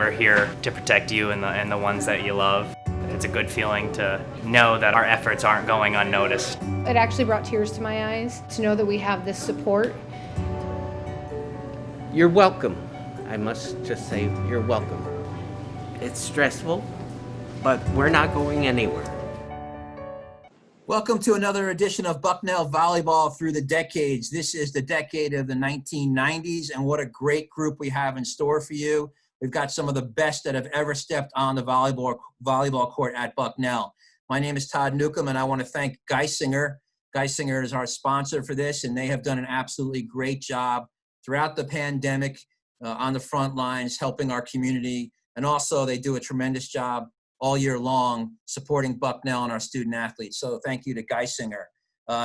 We're here to protect you and the ones that you love. It's a good feeling to know that our efforts aren't going unnoticed. It actually brought tears to my eyes to know that we have this support. You're welcome. I must just say, you're welcome. It's stressful, but we're not going anywhere. Welcome to another edition of Bucknell Volleyball Through the Decades. This is the decade of the 1990s, and what a great group we have in store for you. We've got some of the best that have ever stepped on the volleyball court at Bucknell. My name is Todd Newcomb, and I want to thank Geisinger. Geisinger is our sponsor for this, and they have done an absolutely great job throughout the pandemic on the front lines, helping our community, and also they do a tremendous job all year long supporting Bucknell and our student athletes. So thank you to Geisinger.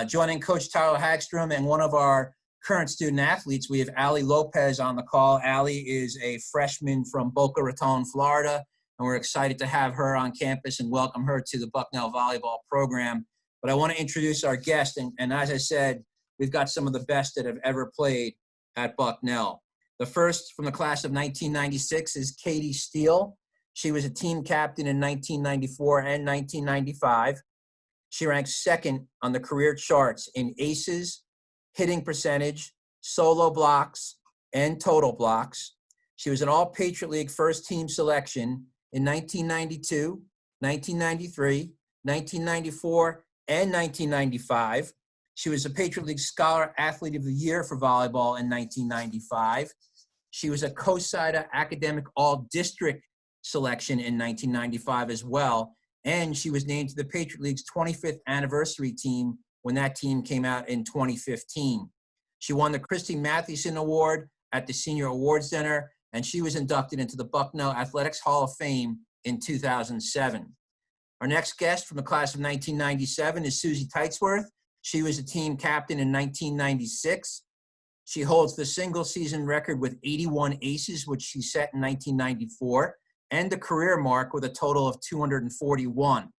Joining Coach Tyler Hagstrom and one of our current student athletes, we have Allie Lopez on the call. Allie is a freshman from Boca Raton, Florida, and we're excited to have her on campus and welcome her to the Bucknell volleyball program. But I want to introduce our guest, and as I said, we've got some of the best that have ever played at Bucknell. The first from the class of 1996 is Katie Steele. She was a team captain in 1994 and 1995. She ranked second on the career charts in aces, hitting percentage, solo blocks, and total blocks. She was an All-Patriot League first team selection in 1992, 1993, 1994, and 1995. She was a Patriot League Scholar Athlete of the Year for volleyball in 1995. She was a COSIDA Academic All-District selection in 1995 as well, and she was named to the Patriot League's 25th anniversary team when that team came out in 2015. She won the Christy Mathewson Award at the Senior Awards Dinner, and she was inducted into the Bucknell Athletics Hall of Fame in 2007. Our next guest from the class of 1997 is Susie Teitsworth. She was a team captain in 1996. She holds the single season record with 81 aces, which she set in 1994. And the career mark with a total of 241.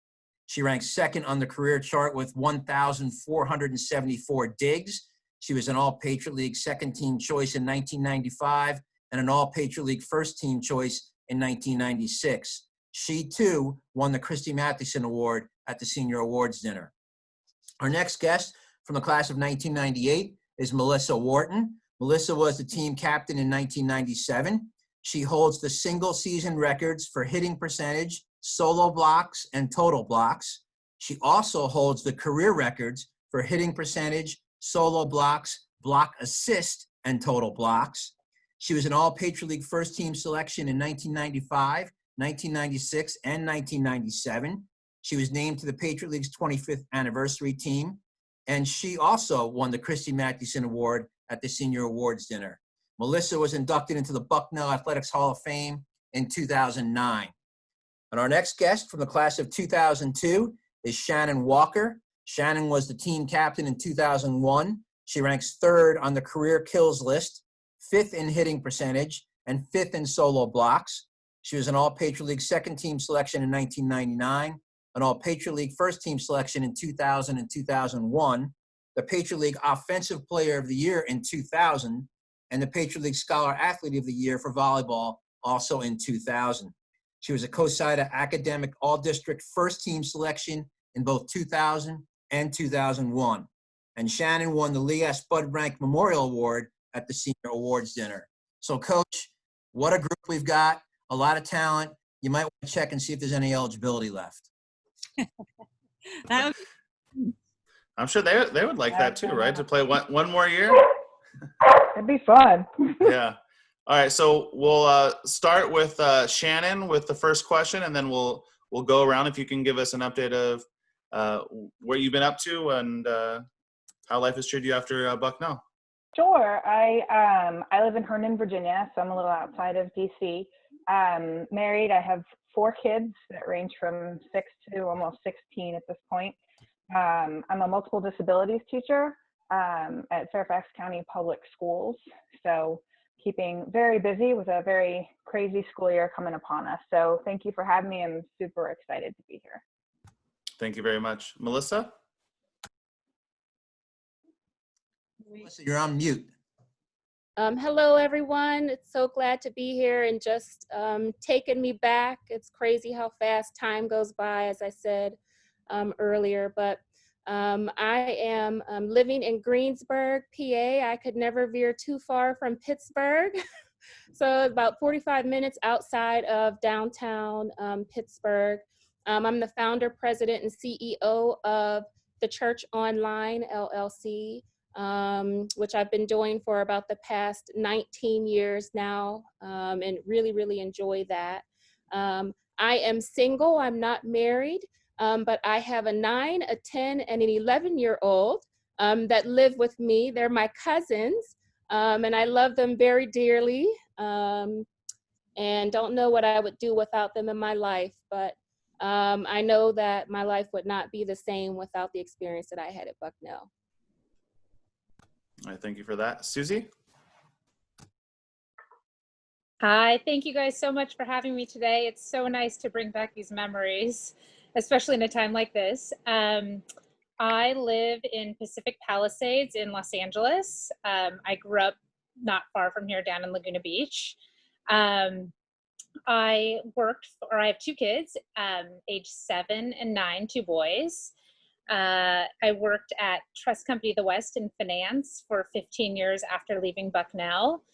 She ranks second on the career chart with 1,474 digs. She was an All-Patriot League second team choice in 1995 and an All-Patriot League first team choice in 1996. She too won the Christy Mathewson Award at the Senior Awards Dinner. Our next guest from the class of 1998 is Melissa Wharton. Melissa was the team captain in 1997. She holds the single season records for hitting percentage, solo blocks, and total blocks. She also holds the career records for hitting percentage, solo blocks, block assist, and total blocks. She was an All-Patriot League first team selection in 1995, 1996, and 1997. She was named to the Patriot League's 25th anniversary team, and she also won the Christy Mathewson Award at the Senior Awards Dinner. Melissa was inducted into the Bucknell Athletics Hall of Fame in 2009. And our next guest from the class of 2002 is Shannon Walker. Shannon was the team captain in 2001. She ranks third on the career kills list, fifth in hitting percentage, and fifth in solo blocks. She was an All-Patriot League second team selection in 1999, an All-Patriot League first team selection in 2000 and 2001, the Patriot League Offensive Player of the Year in 2000, and the Patriot League Scholar Athlete of the Year for volleyball, also in 2000. She was a COSIDA Academic All-District First Team selection in both 2000 and 2001. And Shannon won the Lee S. Bud Rank Memorial Award at the Senior Awards Dinner. So, Coach, what a group we've got, a lot of talent. You might want to check and see if there's any eligibility left. I'm sure they would like that too, right? To play one more year? It'd be fun. Yeah. All right. So we'll start with Shannon with the first question, and then we'll go around. If you can give us an update of what you've been up to and how life has treated you after Bucknell. Sure. I live in Herndon, Virginia, so I'm a little outside of DC. Married. I have 4 kids that range from 6 to almost 16 at this point. I'm a multiple disabilities teacher at Fairfax County Public Schools. So keeping very busy with a very crazy school year coming upon us. So thank you for having me. I'm super excited to be here. Thank you very much. Melissa? Melissa, you're on mute. Hello, everyone. It's so glad to be here and just taking me back. It's crazy how fast time goes by, as I said earlier, but I am living in Greensburg, PA. I could never veer too far from Pittsburgh. So about 45 minutes outside of downtown Pittsburgh. I'm the founder, president, and CEO of the Church Online, LLC. Which I've been doing for about the past 19 years now, and really, really enjoy that. I am single, I'm not married, but I have a 9, a 10, and an 11-year-old that live with me. They're my cousins, and I love them very dearly, and don't know what I would do without them in my life, but I know that my life would not be the same without the experience that I had at Bucknell. All right, thank you for that. Susie? Hi, thank you guys so much for having me today. It's so nice to bring back these memories, especially in a time like this. I live in Pacific Palisades in Los Angeles. I grew up not far from here down in Laguna Beach. I have 2 kids, age 7 and 9, 2 boys. I worked at Trust Company of the West in finance for 15 years after leaving Bucknell.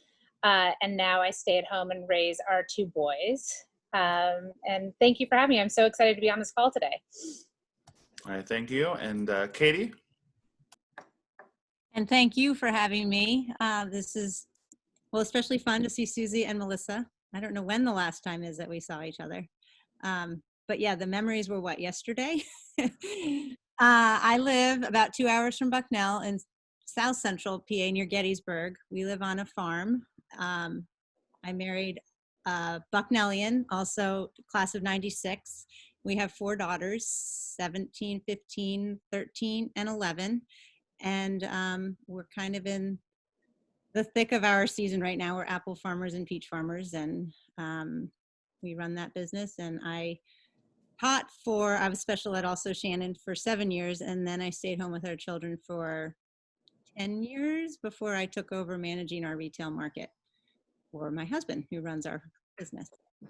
And now I stay at home and raise our 2 boys. And thank you for having me. I'm so excited to be on this call today. All right, thank you. And Katie? And thank you for having me. This is, well, especially fun to see Susie and Melissa. I don't know when the last time is that we saw each other. But yeah, the memories were what, yesterday? I live about 2 hours from Bucknell in South Central PA near Gettysburg. We live on a farm. I married a Bucknellian, also class of 96. We have 4 daughters, 17, 15, 13, and 11. And we're kind of in the thick of our season right now. We're apple farmers and peach farmers, and we run that business. And I was special ed also, Shannon, for 7 years, and then I stayed home with our children for 10 years before I took over managing our retail market for my husband, who runs our business. So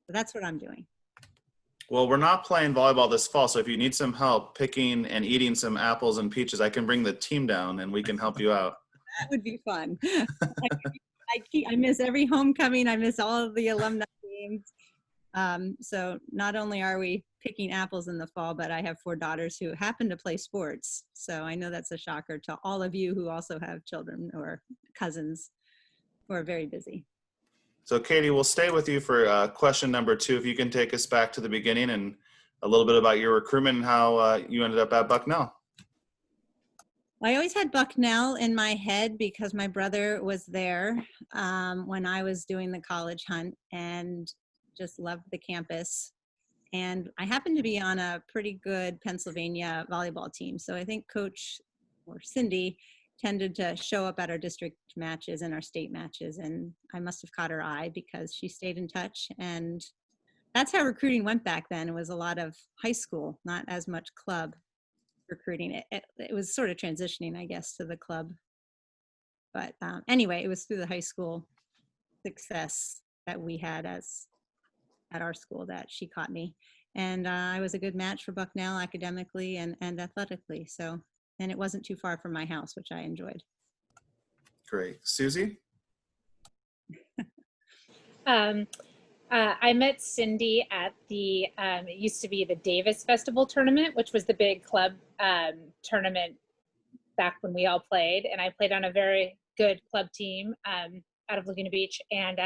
that's what I'm doing. Well, we're not playing volleyball this fall, so if you need some help picking and eating some apples and peaches, I can bring the team down and we can help you out. That would be fun. I miss every homecoming. I miss all of the alumni games. So not only are we picking apples in the fall, but I have 4 daughters who happen to play sports. So I know that's a shocker to all of you who also have children or cousins who are very busy. So Katie, we'll stay with you for question number 2. If you can take us back to the beginning and a little bit about your recruitment and how you ended up at Bucknell. I always had Bucknell in my head because my brother was there when I was doing the college hunt and just loved the campus. And I happened to be on a pretty good Pennsylvania volleyball team. So I think Coach or Cindy tended to show up at our district matches and our state matches. And I must have caught her eye because she stayed in touch. And that's how recruiting went back then. It was a lot of high school, not as much club recruiting. It was sort of transitioning, I guess, to the club. But anyway, it was through the high school success that we had at our school that she caught me. And I was a good match for Bucknell academically and athletically. So, and it wasn't too far from my house, which I enjoyed. Great. Susie? I met Cindy at the, it used to be the Davis Festival tournament, which was the big club tournament back when we all played. And I played on a very good club team out of Laguna Beach. And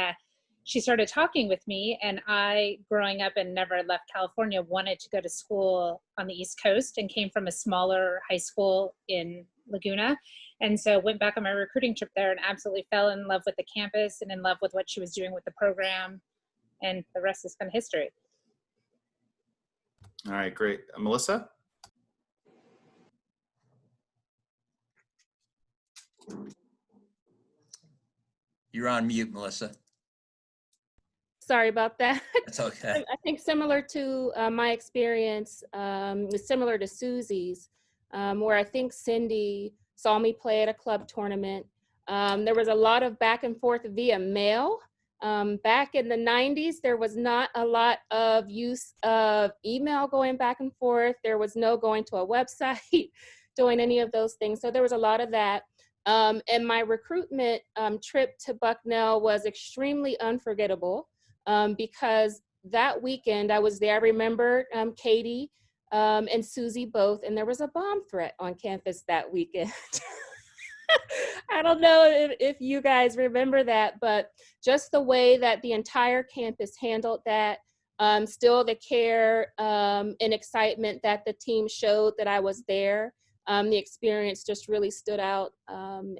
she started talking with me, and I, growing up and never left California, wanted to go to school on the East Coast and came from a smaller high school in Laguna. And so went back on my recruiting trip there and absolutely fell in love with the campus and in love with what she was doing with the program. And the rest is kind of history. All right, great. Melissa? You're on mute, Melissa. Sorry about that. That's okay. I think similar to my experience, is similar to Susie's, where I think Cindy saw me play at a club tournament, There was a lot of back and forth via mail. Back in the 90s, there was not a lot of use of email going back and forth. There was no going to a website, doing any of those things. So there was a lot of that. And my recruitment trip to Bucknell was extremely unforgettable because that weekend I was there. I remember Katie and Susie both, and there was a bomb threat on campus that weekend. I don't know if you guys remember that, but just the way that the entire campus handled that, still the care and excitement that the team showed that I was there, the experience just really stood out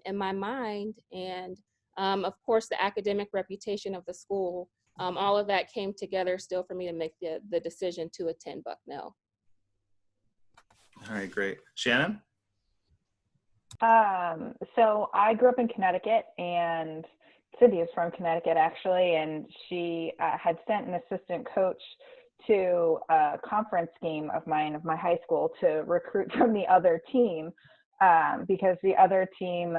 in my mind. And of course, the academic reputation of the school, all of that came together still for me to make the decision to attend Bucknell. All right, great. Shannon? So I grew up in Connecticut, and Cindy is from Connecticut actually, and she had sent an assistant coach to a conference game of mine, of my high school, to recruit from the other team, because the other team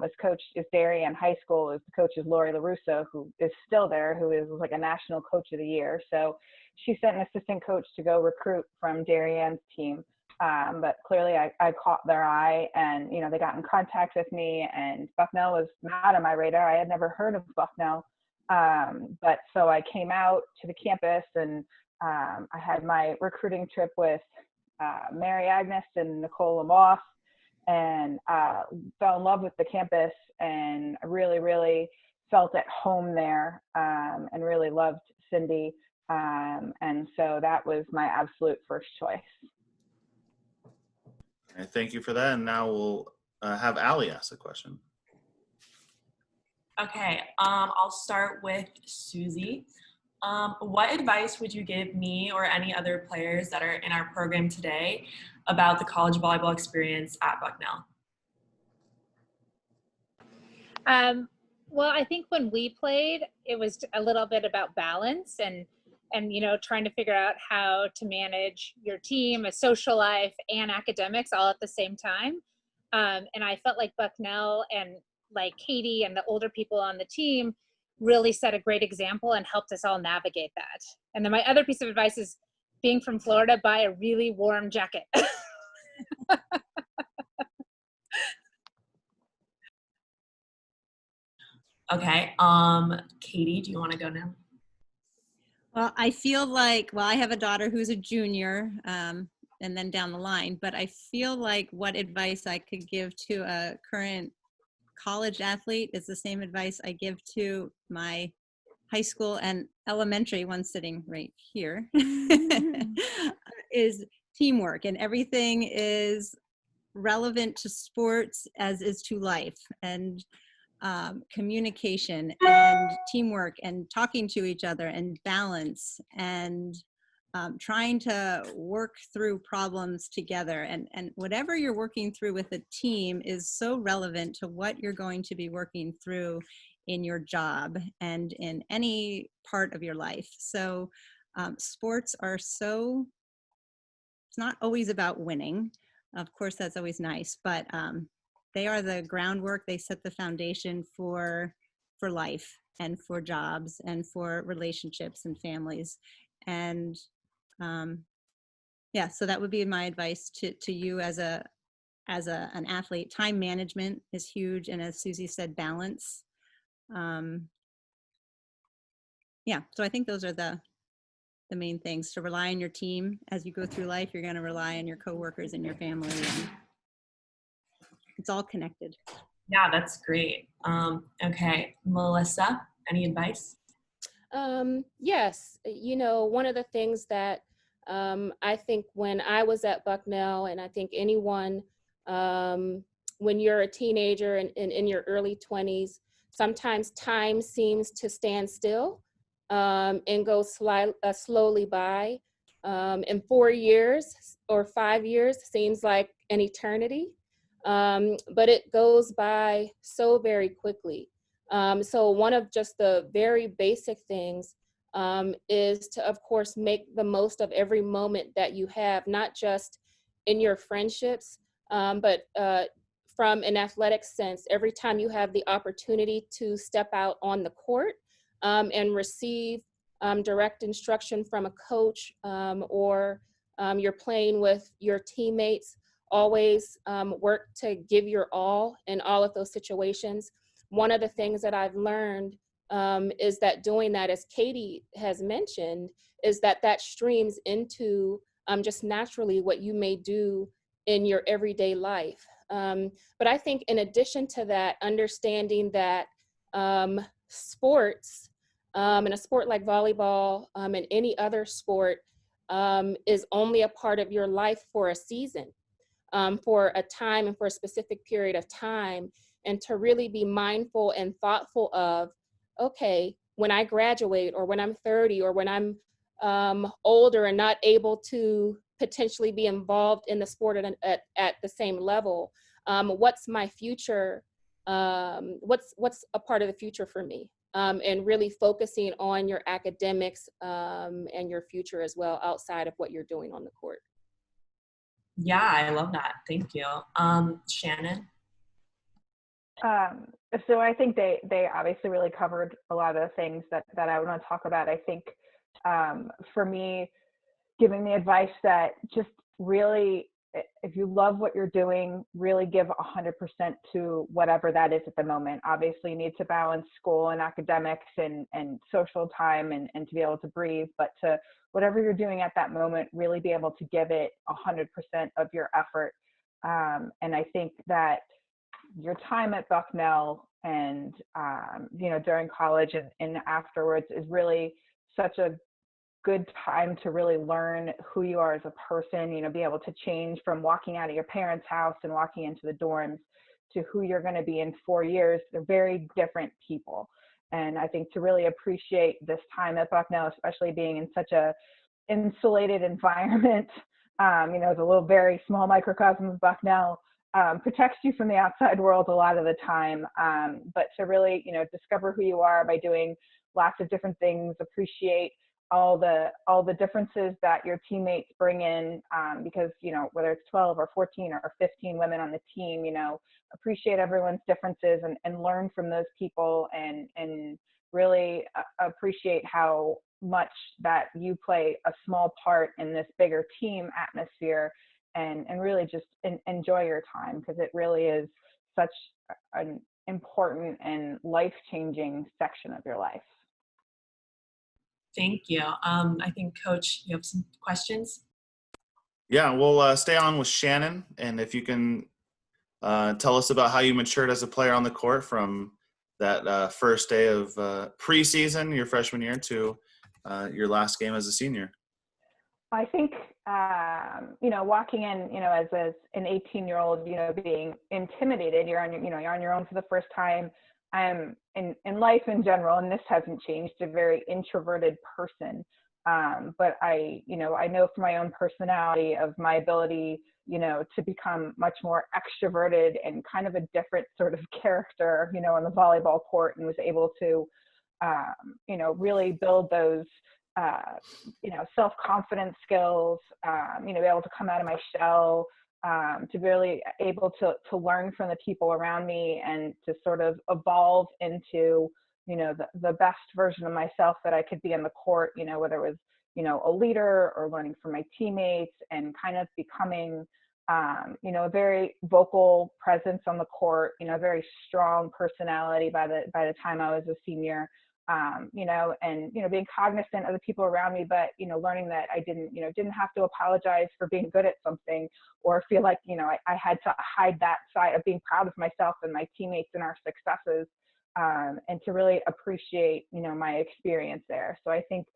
was coached, is Darien High School, the coach is Lori LaRusso, who is still there, who is like a national coach of the year. So she sent an assistant coach to go recruit from Darien's team. But clearly I caught their eye, and, you know, they got in contact with me, and Bucknell was not on my radar. I had never heard of Bucknell. But so I came out to the campus, and I had my recruiting trip with Mary Agnes and Nicole Lamoth, and fell in love with the campus, and I really, really felt at home there, and really loved Cindy. And so that was my absolute first choice. Thank you for that. And now we'll have Allie ask a question. Okay, I'll start with Susie. What advice would you give me or any other players that are in our program today about the college volleyball experience at Bucknell? Well, I think when we played, it was a little bit about balance and you know, trying to figure out how to manage your team, a social life, and academics all at the same time. And I felt like Bucknell and like Katie and the older people on the team really set a great example and helped us all navigate that. And then my other piece of advice is, being from Florida, buy a really warm jacket. Okay, Katie, do you want to go now? Well, I feel like, well, I have a daughter who's a junior, and then down the line, but I feel like what advice I could give to a current college athlete is the same advice I give to my high school and elementary one sitting right here, is teamwork, and everything is relevant to sports as is to life, and communication and teamwork and talking to each other and balance and trying to work through problems together, and whatever you're working through with a team is so relevant to what you're going to be working through in your job and in any part of your life. So sports are so, it's not always about winning. Of course, that's always nice, but they are the groundwork. They set the foundation for life and for jobs and for relationships and families. And yeah, so that would be my advice to you as an athlete. Time management is huge, and as Susie said, balance. Yeah, so I think those are the main things. To rely on your team as you go through life. You're going to rely on your coworkers and your family, and it's all connected. Yeah, that's great. Okay, Melissa, any advice? Yes, you know, one of the things that I think when I was at Bucknell, and I think anyone, when you're a teenager and in your early 20s, sometimes time seems to stand still and go slowly by. And 4 years or 5 years seems like an eternity, but it goes by so very quickly. So one of just the very basic things is to, of course, make the most of every moment that you have, not just in your friendships, but from an athletic sense, every time you have the opportunity to step out on the court and receive direct instruction from a coach or you're playing with your teammates, always work to give your all in all of those situations. One of the things that I've learned is that doing that, as Katie has mentioned, is that streams into just naturally what you may do in your everyday life. But I think in addition to that, understanding that sports, and a sport like volleyball and any other sport is only a part of your life for a season, for a time and for a specific period of time, and to really be mindful and thoughtful of, okay, when I graduate or when I'm 30 or when I'm older and not able to potentially be involved in the sport at the same level, what's my future? What's a part of the future for me? And really focusing on your academics and your future as well outside of what you're doing on the court. Yeah, I love that. Thank you. Shannon? So I think they obviously really covered a lot of the things that I want to talk about. I think for me, giving the advice that just really, if you love what you're doing, really give 100% to whatever that is at the moment. Obviously, you need to balance school and academics and social time and to be able to breathe, but to whatever you're doing at that moment, really be able to give it 100% of your effort. And I think that your time at Bucknell and, during college and afterwards is really such a good time to really learn who you are as a person, be able to change from walking out of your parents' house and walking into the dorms to who you're going to be in 4 years. They're very different people. And I think to really appreciate this time at Bucknell, especially being in such a insulated environment, the little very small microcosm of Bucknell protects you from the outside world a lot of the time. But to really, discover who you are by doing lots of different things, appreciate all the differences that your teammates bring in, because, whether it's 12 or 14 or 15 women on the team, appreciate everyone's differences and learn from those people and really appreciate how much that you play a small part in this bigger team atmosphere and really just enjoy your time, because it really is such an important and life-changing section of your life. Thank you. I think, Coach, you have some questions? Yeah, we'll stay on with Shannon. And if you can tell us about how you matured as a player on the court from that first day of preseason, your freshman year, to your last game as a senior. I think, walking in, as an 18-year-old, being intimidated, you're on your own for the first time. I'm in life in general, and this hasn't changed, a very introverted person. But I know from my own personality of my ability, to become much more extroverted and kind of a different sort of character, on the volleyball court, and was able to, really build those, self-confidence skills, be able to come out of my shell, to really able to learn from the people around me and to sort of evolve into, the best version of myself that I could be on the court, whether it was, a leader or learning from my teammates and kind of becoming, a very vocal presence on the court, a very strong personality by the time I was a senior. And being cognizant of the people around me, but, learning that I didn't have to apologize for being good at something or feel like, I had to hide that side of being proud of myself and my teammates and our successes, and to really appreciate, my experience there. So I think,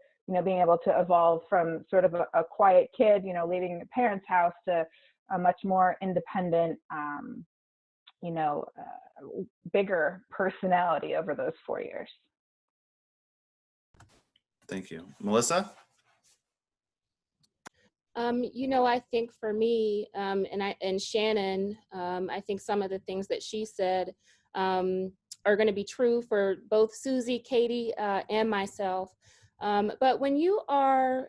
being able to evolve from sort of a quiet kid, leaving the parents' house to a much more independent, bigger personality over those 4 years. Thank you. Melissa? I think for me, and Shannon, I think some of the things that she said are going to be true for both Susie, Katie, and myself. But when you are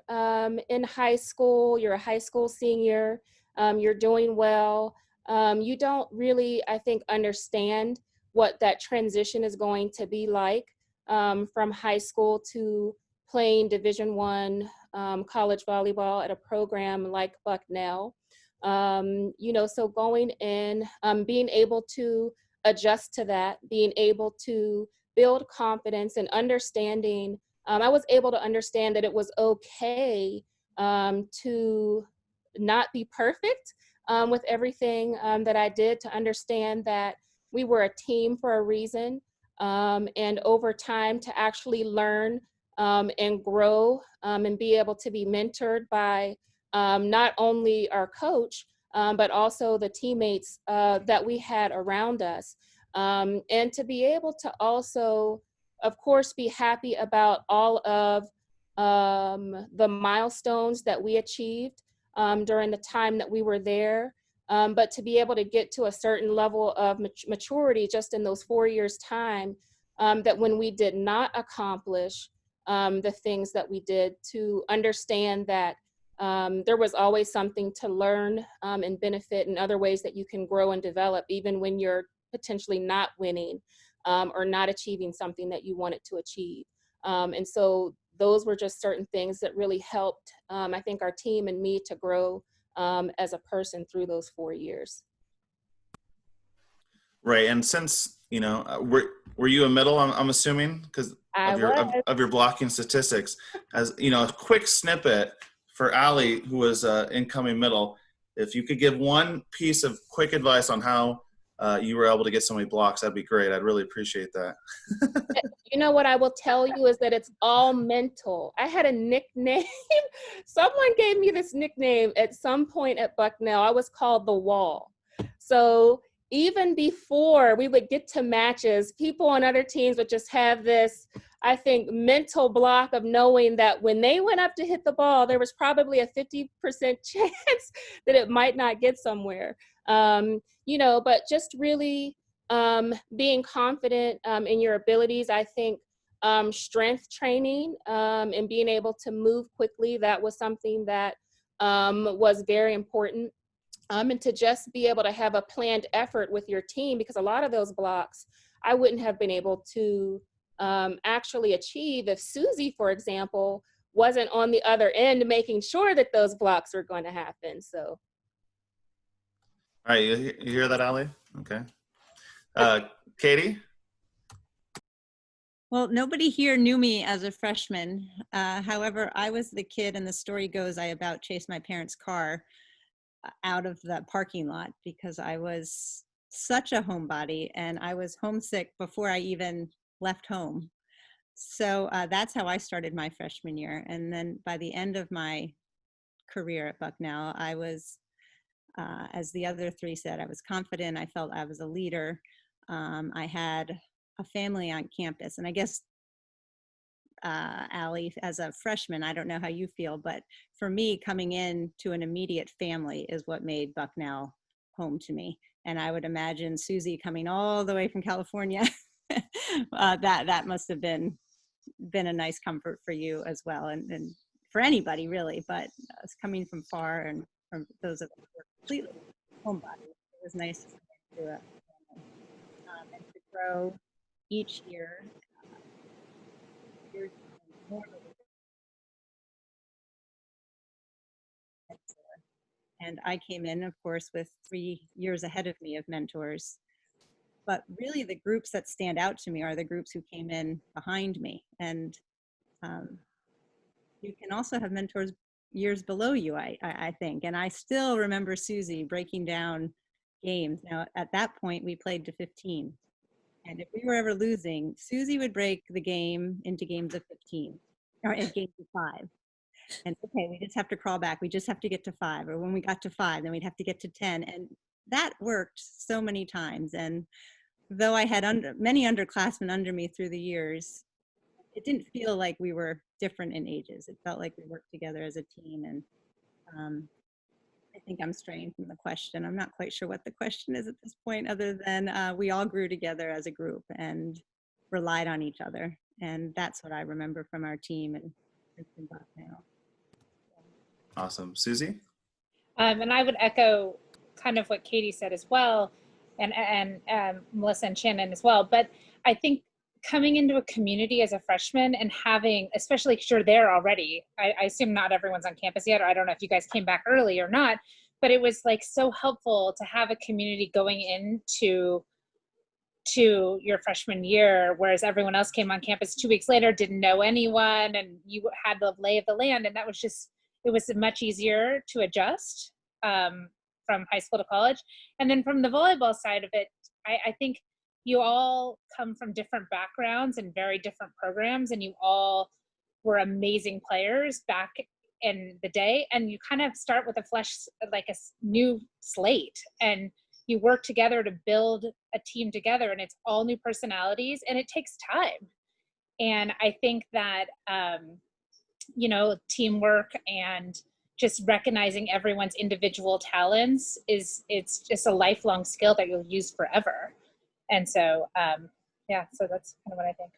in high school, you're a high school senior, you're doing well, you don't really, I think, understand what that transition is going to be like from high school to playing Division I college volleyball at a program like Bucknell. So going in, being able to adjust to that, being able to build confidence and understanding. I was able to understand that it was okay to not be perfect with everything that I did, to understand that we were a team for a reason, and over time to actually learn and grow and be able to be mentored by not only our coach, but also the teammates that we had around us. And to be able to also, of course, be happy about all of the milestones that we achieved during the time that we were there. But to be able to get to a certain level of maturity just in those 4 years' time, that when we did not accomplish the things that we did, to understand that there was always something to learn and benefit in other ways that you can grow and develop, even when you're potentially not winning or not achieving something that you wanted to achieve. And so those were just certain things that really helped, I think, our team and me to grow as a person through those 4 years. Right, and since were you a middle? I'm assuming because of your blocking statistics. As you know, a quick snippet for Allie, who was incoming middle. If you could give one piece of quick advice on how you were able to get so many blocks, that'd be great. I'd really appreciate that. You know what I will tell you is that it's all mental. I had a nickname. Someone gave me this nickname at some point at Bucknell. I was called the Wall. So even before we would get to matches, people on other teams would just have this, I think, mental block of knowing that when they went up to hit the ball, there was probably a 50% chance that it might not get somewhere. But just really being confident in your abilities. I think strength training and being able to move quickly, that was something that was very important. And to just be able to have a planned effort with your team, because a lot of those blocks I wouldn't have been able to actually achieve if Susie, for example, wasn't on the other end making sure that those blocks were going to happen. So. All right, you hear that, Allie? Okay. Katie? Well, nobody here knew me as a freshman. However, I was the kid, and the story goes, I about chased my parents' car out of the parking lot because I was such a homebody and I was homesick before I even left home. So that's how I started my freshman year. And then by the end of my career at Bucknell, I was, as the other three said, I was confident. I felt I was a leader. I had a family on campus. And I guess, Allie, as a freshman, I don't know how you feel, but for me, coming in to an immediate family is what made Bucknell home to me. And I would imagine Susie coming all the way from California, that must have been a nice comfort for you as well, and for anybody really, but coming from far and from those of us who were completely homebodies, it was nice to do it and to grow each year. And I came in, of course, with 3 years ahead of me of mentors. But really the groups that stand out to me are the groups who came in behind me. And you can also have mentors years below you, I think. And I still remember Susie breaking down games. Now, at that point, we played to 15. And if we were ever losing, Susie would break the game into games of 15, or in games of 5. And okay, we just have to crawl back. We just have to get to 5. Or when we got to 5, then we'd have to get to 10. And that worked so many times. And though I had many underclassmen under me through the years, it didn't feel like we were different in ages. It felt like we worked together as a team. And I think I'm straying from the question. I'm not quite sure what the question is at this point, other than we all grew together as a group and relied on each other. And that's what I remember from our team and now. Awesome. Susie? And I would echo kind of what Katie said as well, and Melissa and Shannon as well. But I think coming into a community as a freshman and having, especially because you're there already, I assume not everyone's on campus yet, or I don't know if you guys came back early or not, but it was like so helpful to have a community going into your freshman year, whereas everyone else came on campus 2 weeks later, didn't know anyone, and you had the lay of the land. And that was just, it was much easier to adjust from high school to college. And then from the volleyball side of it, I think you all come from different backgrounds and very different programs, and you all were amazing players back in the day. And you kind of start with like a new slate, and you work together to build a team together, and it's all new personalities, and it takes time. And I think that, teamwork and just recognizing everyone's individual talents it's just a lifelong skill that you'll use forever. And so, so that's kind of what I think.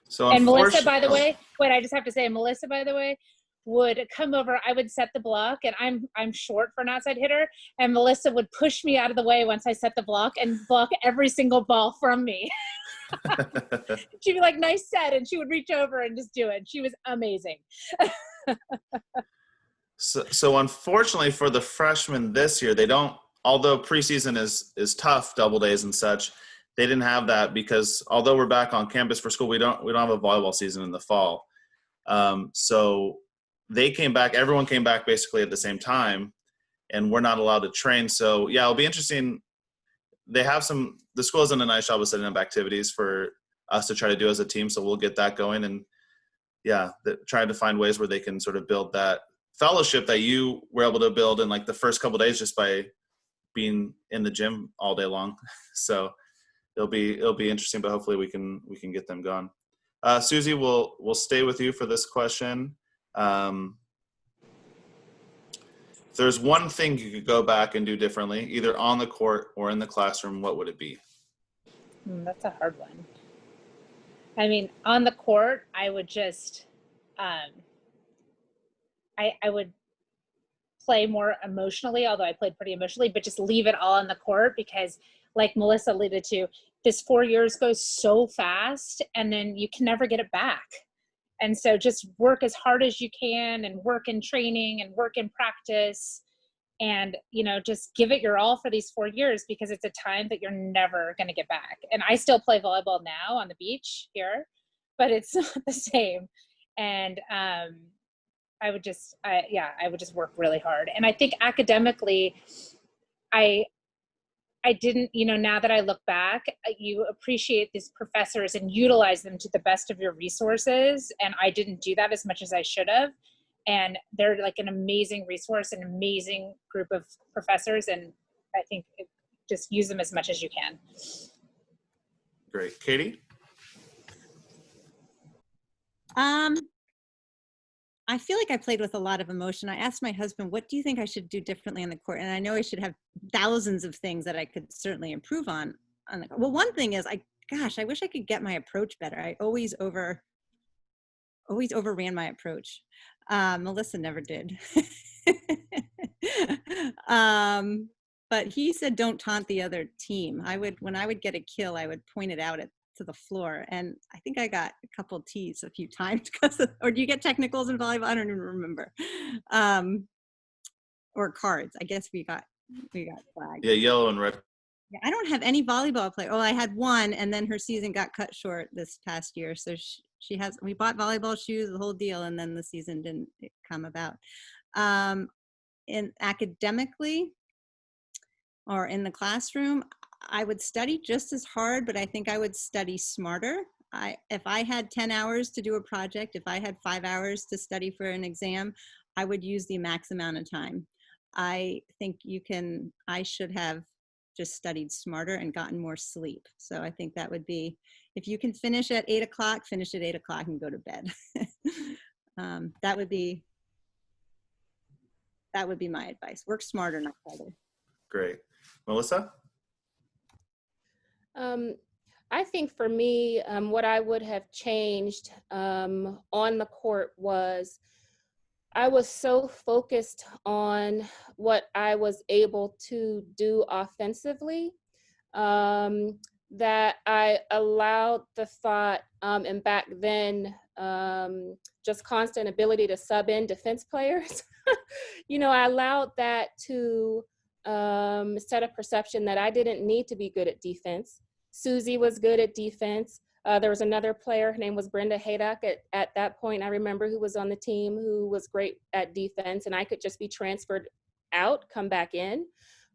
So and Melissa, by the way, I just have to say, Melissa, by the way, would come over. I would set the block, and I'm short for an outside hitter, and Melissa would push me out of the way once I set the block and block every single ball from me. She'd be like, "Nice set," and she would reach over and just do it. She was amazing. So unfortunately for the freshmen this year, they don't. Although preseason is tough, double days and such, they didn't have that because although we're back on campus for school, we don't have a volleyball season in the fall. So they came back, everyone came back basically at the same time, and we're not allowed to train. So yeah, it'll be interesting. They have the school has done a nice job of setting up activities for us to try to do as a team. So we'll get that going, and trying to find ways where they can sort of build that fellowship that you were able to build in like the first couple of days just by being in the gym all day long. So it'll be interesting, but hopefully we can get them going. Susie, we'll stay with you for this question. If there's one thing you could go back and do differently, either on the court or in the classroom, what would it be? That's a hard one. I mean, on the court, I would just, I would play more emotionally, although I played pretty emotionally, but just leave it all on the court because, like Melissa alluded to, this 4 years goes so fast and then you can never get it back. And so just work as hard as you can and work in training and work in practice and, just give it your all for these 4 years because it's a time that you're never going to get back. And I still play volleyball now on the beach here, but it's not the same. And, I would just work really hard. And I think academically, I didn't, now that I look back, you appreciate these professors and utilize them to the best of your resources. And I didn't do that as much as I should have. And they're like an amazing resource, an amazing group of professors. And I think just use them as much as you can. Great. Katie? I feel like I played with a lot of emotion. I asked my husband, what do you think I should do differently on the court? And I know I should have thousands of things that I could certainly improve on. Well, one thing is, I wish I could get my approach better. I always overran my approach. Melissa never did. But he said, don't taunt the other team. When I would get a kill, I would point it out to the floor, and I think I got a couple tees a few times or do you get technicals in volleyball? I don't even remember. Or cards. I guess we got flags. Yeah, yellow and red. Yeah, I don't have any volleyball player. Oh, I had one, and then her season got cut short this past year. So we bought volleyball shoes, the whole deal, and then the season didn't come about. In academically or in the classroom, I would study just as hard, but I think I would study smarter. If I had 10 hours to do a project, if I had 5 hours to study for an exam, I would use the max amount of time. I think I should have just studied smarter and gotten more sleep. So I think that would be, if you can finish at 8 o'clock, finish at 8 o'clock and go to bed. That would be my advice. Work smarter, not harder. Great. Melissa? I think for me, what I would have changed on the court was I was so focused on what I was able to do offensively, that I allowed the thought, and back then, just constant ability to sub in defense players. I allowed that to set a perception that I didn't need to be good at defense. Susie was good at defense. There was another player, her name was Brenda Haydock at that point, I remember, who was on the team, who was great at defense, and I could just be transferred out, come back in.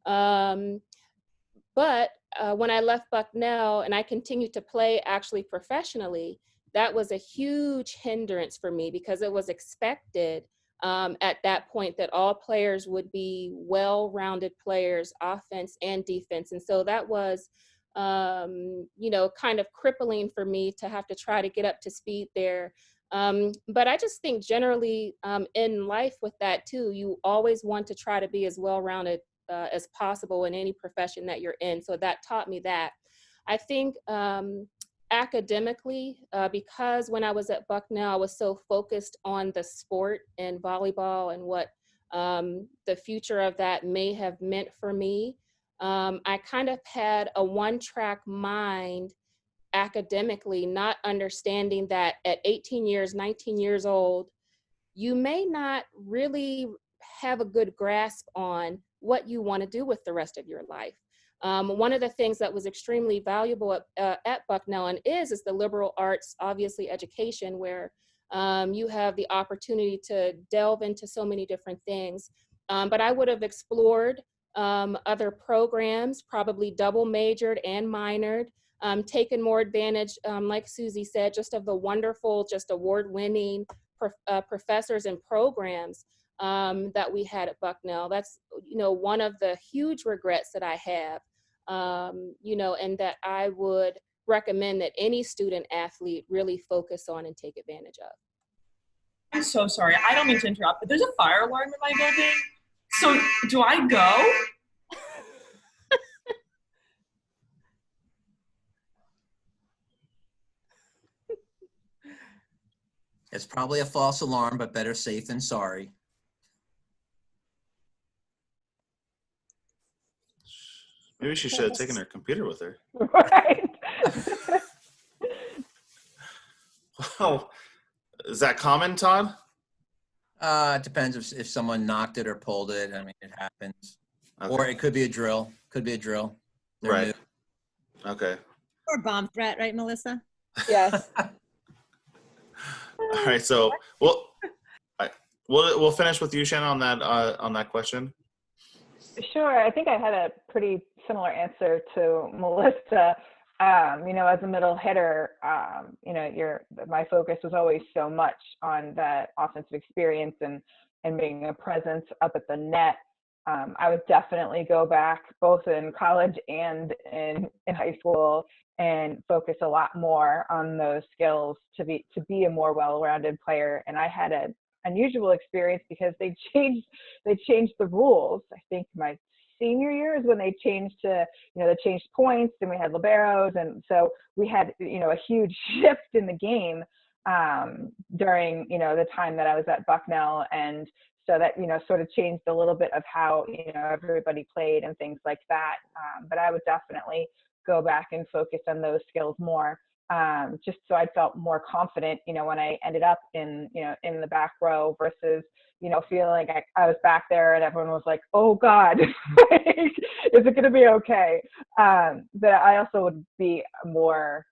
But when I left Bucknell and I continued to play actually professionally, that was a huge hindrance for me because it was expected at that point that all players would be well-rounded players, offense and defense. And so that was, kind of crippling for me to have to try to get up to speed there. But I just think generally in life with that too, you always want to try to be as well-rounded as possible in any profession that you're in. So that taught me that. I think academically, because when I was at Bucknell, I was so focused on the sport and volleyball and what the future of that may have meant for me. I kind of had a one-track mind academically, not understanding that at 18 years, 19 years old, you may not really have a good grasp on what you want to do with the rest of your life. One of the things that was extremely valuable at Bucknell and is the liberal arts, obviously education, where you have the opportunity to delve into so many different things. But I would have explored other programs, probably double majored and minored, taken more advantage, like Susie said, just of the wonderful, just award-winning professors and programs that we had at Bucknell. That's, one of the huge regrets that I have, and that I would recommend that any student athlete really focus on and take advantage of. I'm so sorry. I don't mean to interrupt, but there's a fire alarm in my building. So do I go? It's probably a false alarm, but better safe than sorry. Maybe she should have taken her computer with her. Right. Wow. Is that common, Todd? It depends if someone knocked it or pulled it. I mean, it happens. Okay. Or it could be a drill. Could be a drill. They're Right. new. Okay. Or bomb threat, right, Melissa? Yes. All right. So we'll finish with you, Shannon, on that question. Sure. I think I had a pretty similar answer to Melissa. As a middle hitter, my focus was always so much on that offensive experience and being a presence up at the net. I would definitely go back both in college and in high school and focus a lot more on those skills to be a more well-rounded player. And I had an unusual experience because they changed the rules. I think my senior year is when they changed to, they changed points and we had liberos. And so we had, a huge shift in the game during, the time that I was at Bucknell. And so that, sort of changed a little bit of how, everybody played and things like that. But I would definitely go back and focus on those skills more, just so I felt more confident, when I ended up in the back row versus, feeling like I was back there and everyone was like, oh God, is it going to be okay? But I also would be more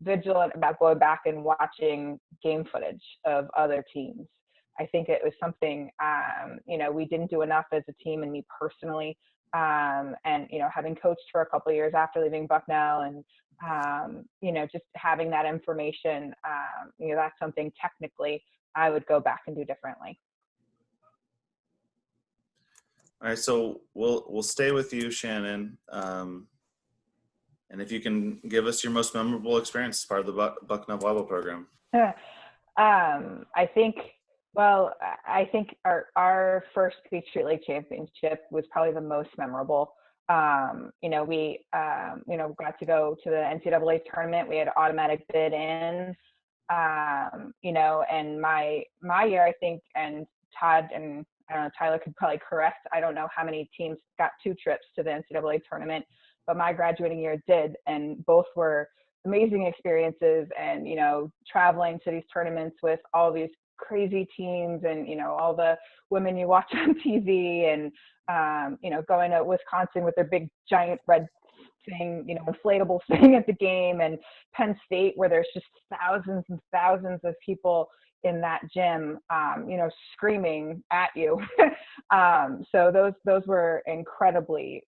vigilant about going back and watching game footage of other teams. I think it was something, we didn't do enough as a team, and me personally, and, having coached for a couple of years after leaving Bucknell and, just having that information, that's something technically I would go back and do differently. All right, so we'll stay with you, Shannon. And if you can give us your most memorable experience as part of the Bucknell Volleyball program. I think our first Peachtree League championship was probably the most memorable. We got to go to the NCAA tournament. We had automatic bid in. You know, and my year, I think, and Todd and I don't know, Tyler could probably correct. I don't know how many teams got 2 trips to the NCAA tournament, but my graduating year did, and both were amazing experiences. And, you know, traveling to these tournaments with all these crazy teams and, you know, all the women you watch on TV, and, you know, going to Wisconsin with their big giant red thing, you know, inflatable thing at the game, and Penn State where there's just thousands and thousands of people in that gym, you know, screaming at you. So those were incredibly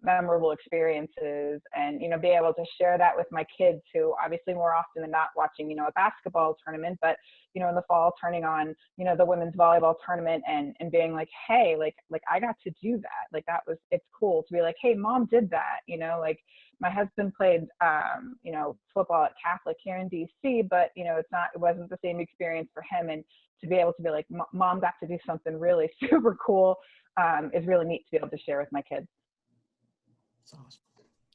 memorable experiences, and, you know, be able to share that with my kids, who obviously more often than not watching, you know, a basketball tournament, but, you know, in the fall turning on, you know, the women's volleyball tournament, and being like, hey, like I got to do that. Like it's cool to be like, hey, mom did that, you know, like my husband played, you know, football at Catholic here in DC, but, you know, it wasn't the same experience for him. And to be able to be like, mom got to do something really super cool, is really neat to be able to share with my kids. That's awesome.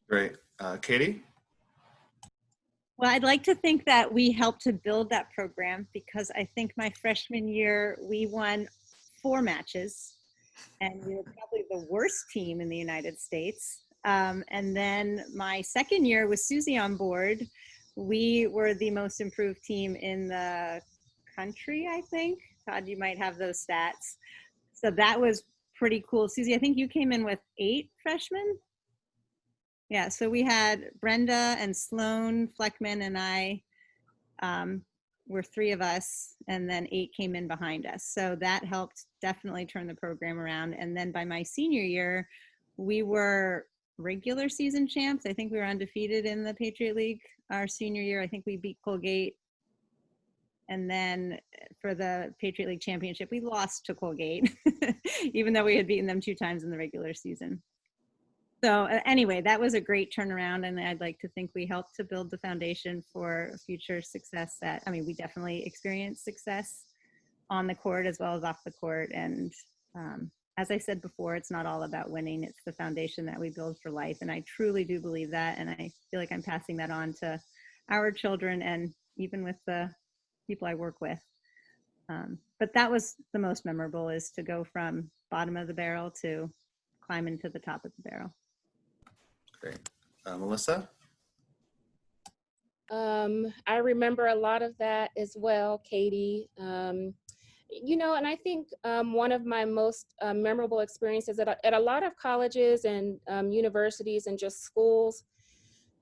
Great. Katie? Well, I'd like to think that we helped to build that program, because I think my freshman year, we won 4 matches, and we were probably the worst team in the United States. And then my second year with Susie on board, we were the most improved team in the country, I think. Todd, you might have those stats. So that was pretty cool. Susie, I think you came in with 8 freshmen. Yeah, so we had Brenda and Sloan Fleckman and I, were 3 of us, and then 8 came in behind us. So that helped definitely turn the program around. And then by my senior year, we were regular season champs. I think we were undefeated in the Patriot League our senior year. I think we beat Colgate. And then for the Patriot League championship, we lost to Colgate, even though we had beaten them 2 times in the regular season. So anyway, that was a great turnaround, and I'd like to think we helped to build the foundation for future success. We definitely experienced success on the court as well as off the court. And as I said before, it's not all about winning. It's the foundation that we build for life. And I truly do believe that. And I feel like I'm passing that on to our children, and even with the people I work with. But that was the most memorable, is to go from bottom of the barrel to climbing to the top of the barrel. Great. Melissa? I remember a lot of that as well, Katie. You know, and I think one of my most memorable experiences at a lot of colleges and universities and just schools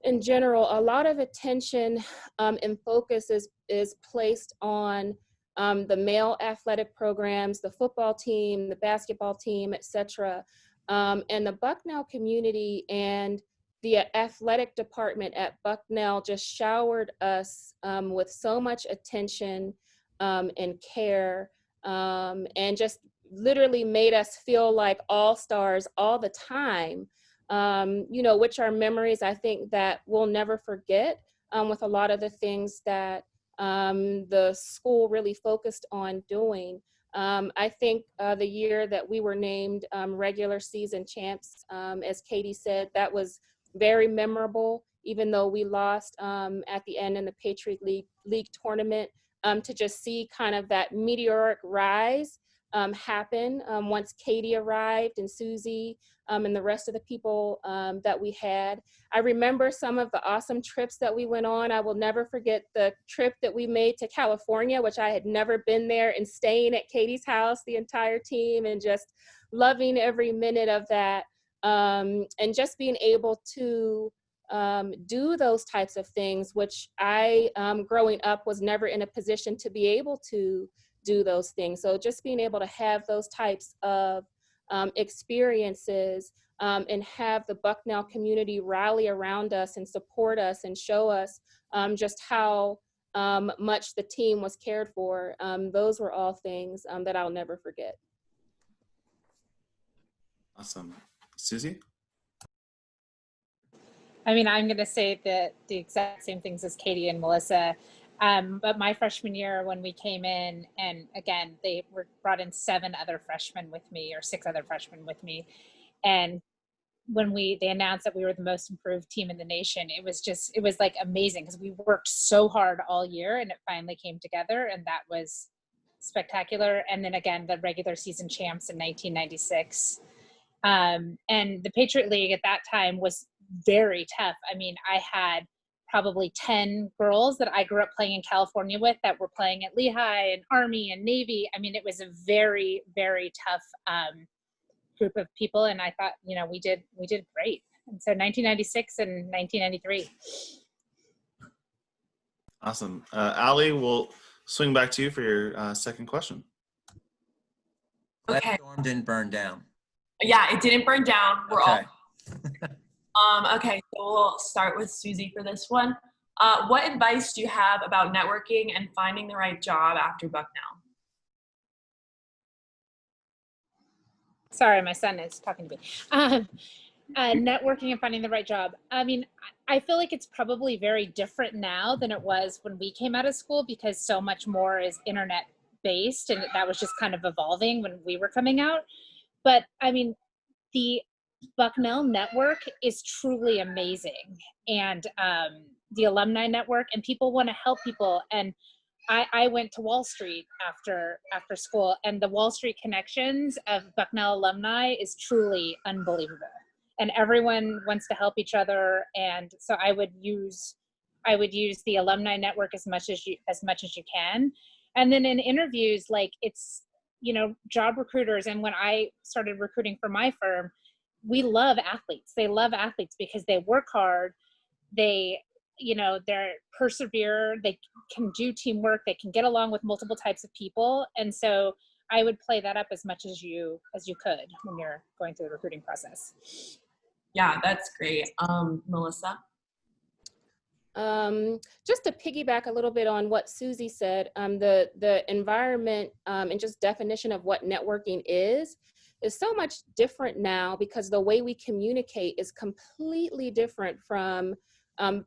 in general, a lot of attention and focus is placed on the male athletic programs, the football team, the basketball team, etc. And the Bucknell community and the athletic department at Bucknell just showered us with so much attention and care, and just literally made us feel like all-stars all the time, you know, which are memories I think that we'll never forget, with a lot of the things that the school really focused on doing. I think the year that we were named regular season champs, as Katie said, that was very memorable, even though we lost at the end in the Patriot League tournament, to just see kind of that meteoric rise happen once Katie arrived, and Susie, and the rest of the people that we had. I remember some of the awesome trips that we went on. I will never forget the trip that we made to California, which I had never been there, and staying at Katie's house, the entire team, and just loving every minute of that. And just being able to do those types of things, which I, growing up, was never in a position to be able to do those things. So just being able to have those types of experiences, and have the Bucknell community rally around us and support us and show us just how much the team was cared for. Those were all things that I'll never forget. Awesome. Susie? I mean, I'm going to say the exact same things as Katie and Melissa. But my freshman year, when we came in, and again, they brought in 7 other freshmen with me, or 6 other freshmen with me. And when they announced that we were the most improved team in the nation, it was like amazing because we worked so hard all year and it finally came together, and that was spectacular. And then again, the regular season champs in 1996. And the Patriot League at that time was very tough. I mean, I had probably 10 girls that I grew up playing in California with that were playing at Lehigh and Army and Navy. I mean, it was a very, very tough group of people, and I thought, you know, we did great. And so 1996 and 1993. Awesome. Ali, we'll swing back to you for your second question. That Okay. storm didn't burn down. Yeah, it didn't burn down. We're Okay. all okay. So we'll start with Susie for this one. What advice do you have about networking and finding the right job after Bucknell? Sorry, my son is talking to me. Networking and finding the right job. I mean, I feel like it's probably very different now than it was when we came out of school, because so much more is internet based, and that was just kind of evolving when we were coming out. But I mean, the Bucknell network is truly amazing, and the alumni network, and people want to help people. And I went to Wall Street after school, and the Wall Street connections of Bucknell alumni is truly unbelievable. And everyone wants to help each other, and so I would use the alumni network as much as you can. And then in interviews, like, it's, you know, job recruiters, and when I started recruiting for my firm, we love athletes. They love athletes because they work hard, they're persevere, they can do teamwork, they can get along with multiple types of people. And so I would play that up as much as you could when you're going through the recruiting process. Yeah, that's great. Melissa? Just to piggyback a little bit on what Susie said, the environment and just definition of what networking is so much different now, because the way we communicate is completely different from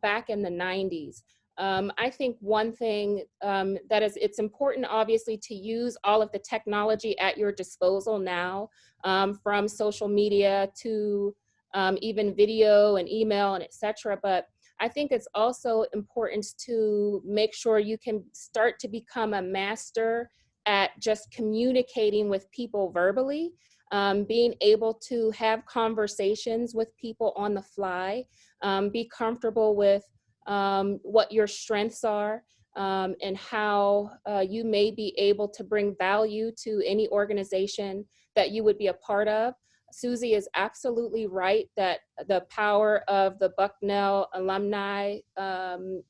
back in the 90s. I think one thing it's important, obviously, to use all of the technology at your disposal now, from social media to even video and email and etc. But I think it's also important to make sure you can start to become a master at just communicating with people verbally, being able to have conversations with people on the fly, be comfortable with what your strengths are, and how you may be able to bring value to any organization that you would be a part of. Susie is absolutely right that the power of the Bucknell alumni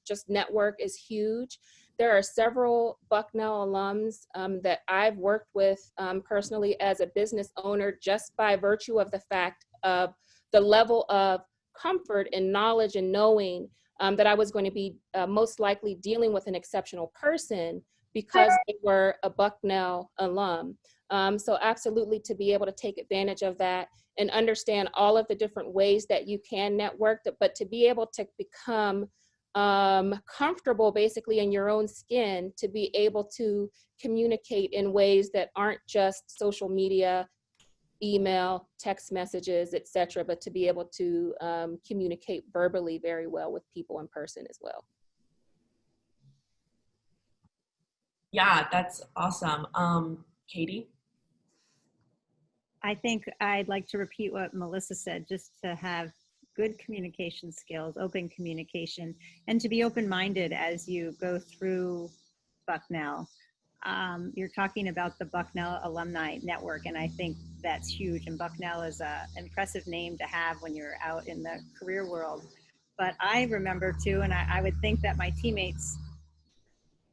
just network is huge. There are several Bucknell alums that I've worked with personally as a business owner, just by virtue of the fact of the level of comfort and knowledge and knowing that I was going to be most likely dealing with an exceptional person because they were a Bucknell alum. So absolutely, to be able to take advantage of that and understand all of the different ways that you can network, but to be able to become comfortable basically in your own skin, to be able to communicate in ways that aren't just social media, email, text messages, etc., but to be able to communicate verbally very well with people in person as well. Yeah, that's awesome. Katie? I think I'd like to repeat what Melissa said, just to have good communication skills, open communication, and to be open-minded as you go through Bucknell. You're talking about the Bucknell Alumni Network, and I think that's huge. And Bucknell is an impressive name to have when you're out in the career world. But I remember too, and I would think that my teammates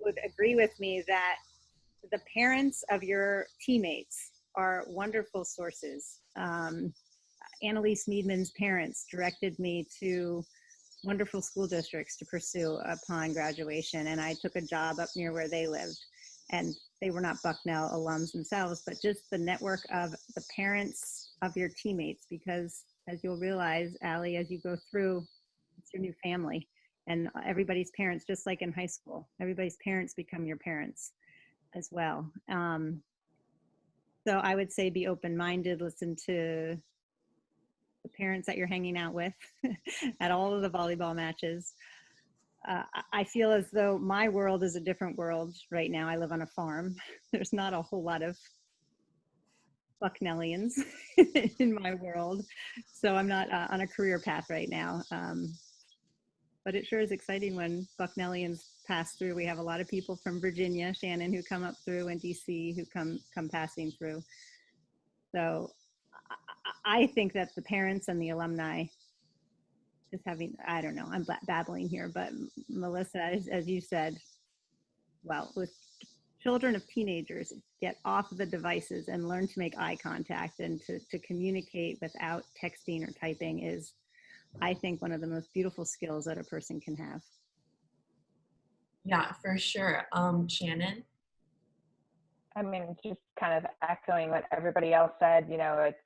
would agree with me, that the parents of your teammates are wonderful sources. Annalise Meadman's parents directed me to wonderful school districts to pursue upon graduation, and I took a job up near where they lived. And they were not Bucknell alums themselves, but just the network of the parents of your teammates, because as you'll realize, Allie, as you go through, it's your new family, and everybody's parents, just like in high school, everybody's parents become your parents as well. So I would say be open-minded, listen to the parents that you're hanging out with at all of the volleyball matches. I feel as though my world is a different world right now. I live on a farm. There's not a whole lot of Bucknellians in my world. So I'm not on a career path right now. But it sure is exciting when Bucknellians pass through. We have a lot of people from Virginia, Shannon, who come up through, and DC who come passing through. So I think that the parents and the alumni just having, I don't know, I'm babbling here, but Melissa, as you said, well, with children of teenagers, get off the devices and learn to make eye contact and to communicate without texting or typing is, I think, one of the most beautiful skills that a person can have. Yeah, for sure. Shannon? I mean, just kind of echoing what everybody else said, you know, it's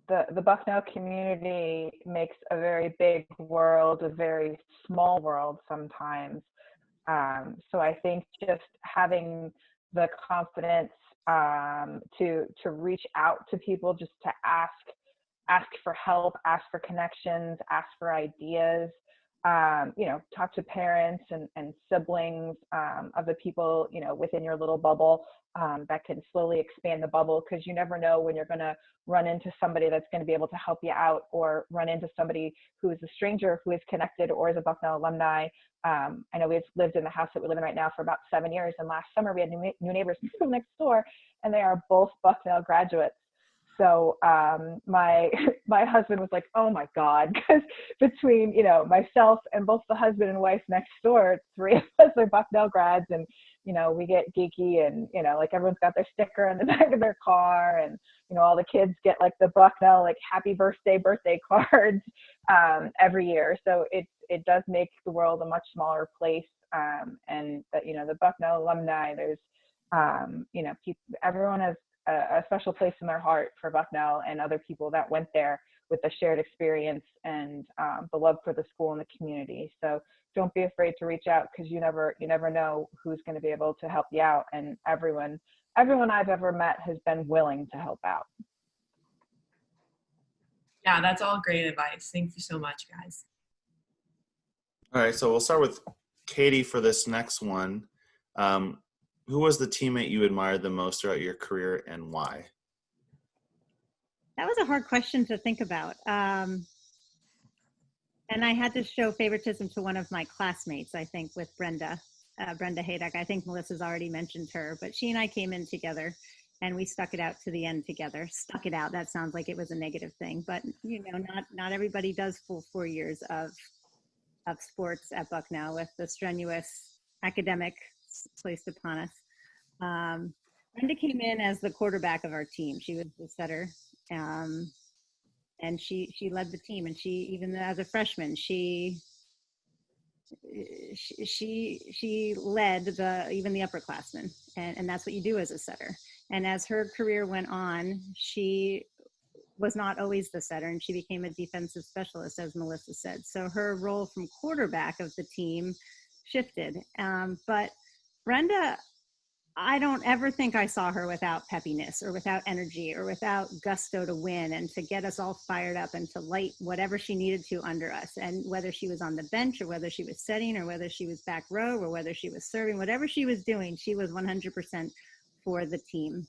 the Bucknell community makes a very big world a very small world sometimes. So I think just having the confidence to reach out to people, just to ask for help, ask for connections, ask for ideas, you know, talk to parents and siblings of the people, you know, within your little bubble that can slowly expand the bubble, because you never know when you're going to run into somebody that's going to be able to help you out, or run into somebody who is a stranger who is connected or is a Bucknell alumni. I know we've lived in the house that we live in right now for about 7 years, and last summer we had new neighbors next door, and they are both Bucknell graduates. So my husband was like, oh my God, because between, you know, myself and both the husband and wife next door, 3 of us are Bucknell grads, and, you know, we get geeky, and, you know, like everyone's got their sticker on the back of their car, and, you know, all the kids get like the Bucknell, like happy birthday cards every year. So it does make the world a much smaller place. And, you know, the Bucknell alumni, there's, you know, everyone has a special place in their heart for Bucknell and other people that went there with the shared experience and the love for the school and the community. So don't be afraid to reach out, because you never know who's going to be able to help you out. And everyone I've ever met has been willing to help out. Yeah, that's all great advice. Thank you so much, guys. All right, so we'll start with Katie for this next one. Who was the teammate you admired the most throughout your career, and why? That was a hard question to think about. And I had to show favoritism to one of my classmates, I think, with Brenda Haydock. I think Melissa's already mentioned her, but she and I came in together and we stuck it out to the end together. Stuck it out, that sounds like it was a negative thing, but you know, not everybody does full 4 years of sports at Bucknell with the strenuous academic placed upon us. Brenda came in as the quarterback of our team. She was the setter, and she led the team. And she, even as a freshman, she led even the upperclassmen, and that's what you do as a setter. And as her career went on, she was not always the setter, and she became a defensive specialist, as Melissa said. So her role from quarterback of the team shifted. But Brenda, I don't ever think I saw her without peppiness or without energy or without gusto to win and to get us all fired up and to light whatever she needed to under us. And whether she was on the bench or whether she was setting or whether she was back row or whether she was serving, whatever she was doing, she was 100% for the team.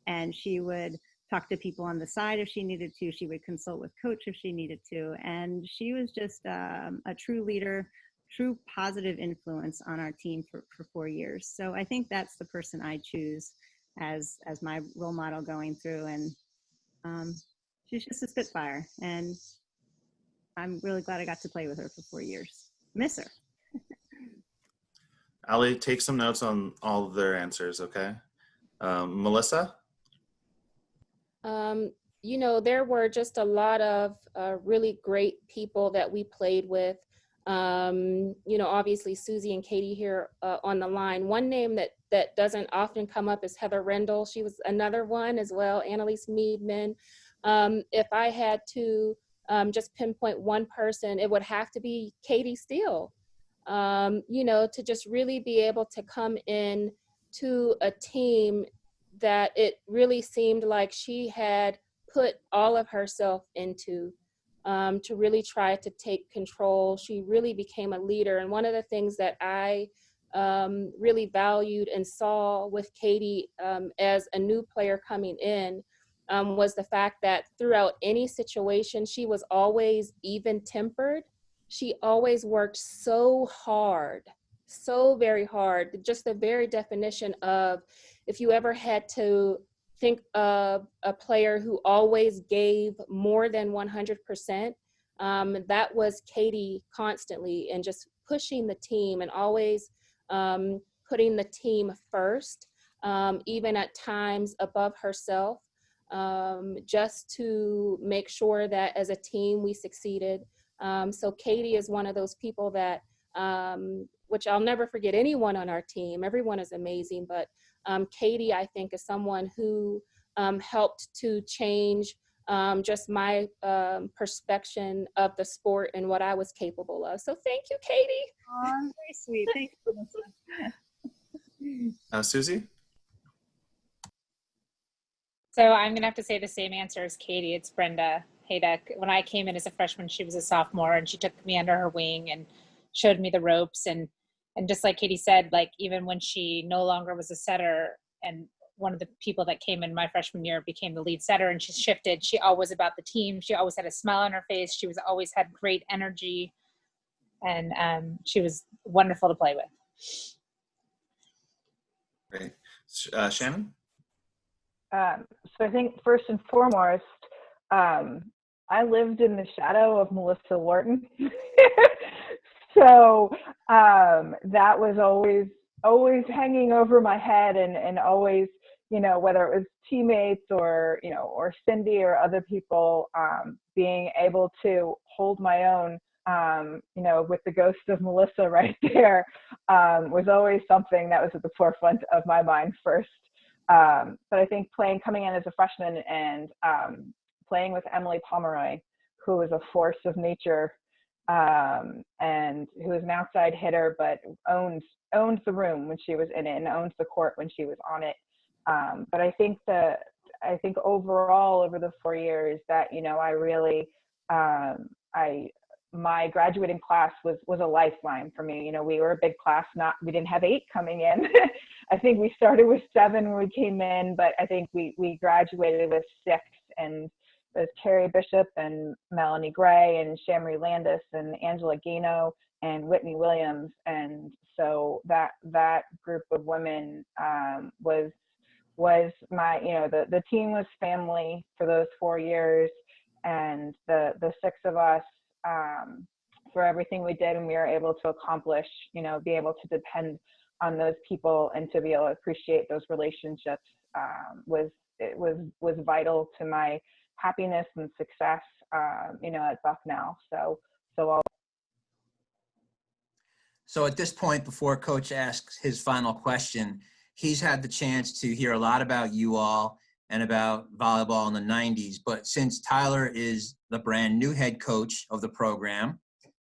And she would talk to people on the side if she needed to. She would consult with coach if she needed to. And she was just a true leader, true positive influence on our team for 4 years. So I think that's the person I choose as my role model going through. And she's just a spitfire. And I'm really glad I got to play with her for 4 years. Miss her. Ali, take some notes on all of their answers, okay? Melissa? You know, there were just a lot of really great people that we played with. You know, obviously Susie and Katie here on the line. One name that doesn't often come up is Heather Rendell. She was another one as well, Annalise Meadman. If I had to just pinpoint one person, it would have to be Katie Steele. You know, to just really be able to come in to a team that it really seemed like she had put all of herself into to really try to take control. She really became a leader. And one of the things that I really valued and saw with Katie as a new player coming in was the fact that throughout any situation, she was always even-tempered. She always worked so hard, so very hard. Just the very definition of, if you ever had to think of a player who always gave more than 100%, that was Katie constantly, and just pushing the team and always putting the team first, even at times above herself, just to make sure that as a team we succeeded. So Katie is one of those people that, which I'll never forget anyone on our team. Everyone is amazing, but Katie, I think, is someone who helped to change just my perception of the sport and what I was capable of. So thank you, Katie. Aw, very sweet. Thank you, Melissa. Susie? So I'm going to have to say the same answer as Katie. It's Brenda Hayduck. When I came in as a freshman, she was a sophomore, and she took me under her wing and showed me the ropes. And just like Katie said, like, even when she no longer was a setter, and one of the people that came in my freshman year became the lead setter, and she shifted, she always about the team. She always had a smile on her face. She was always had great energy, and she was wonderful to play with. Great. Shannon? So I think first and foremost, I lived in the shadow of Melissa Wharton. So that was always hanging over my head, and always, you know, whether it was teammates or, you know, or Cindy or other people, being able to hold my own, you know, with the ghost of Melissa right there, was always something that was at the forefront of my mind first. But I think coming in as a freshman and playing with Emily Pomeroy, who was a force of nature, and who was an outside hitter, but owns the room when she was in it and owns the court when she was on it. But I think overall over the 4 years that, you know, I really, my graduating class was a lifeline for me. You know, we were a big class, we didn't have 8 coming in. I think we started with 7 when we came in, but I think we graduated with 6, and it was Carrie Bishop and Melanie Gray and Shamri Landis and Angela Gano and Whitney Williams. And so that group of women was my, you know, the team was family for those 4 years, and the 6 of us, for everything we did and we were able to accomplish, you know, be able to depend on those people and to be able to appreciate those relationships, was vital to my happiness and success, you know, at Bucknell. So at this point, before Coach asks his final question, he's had the chance to hear a lot about you all and about volleyball in the 90s. But since Tyler is the brand new head coach of the program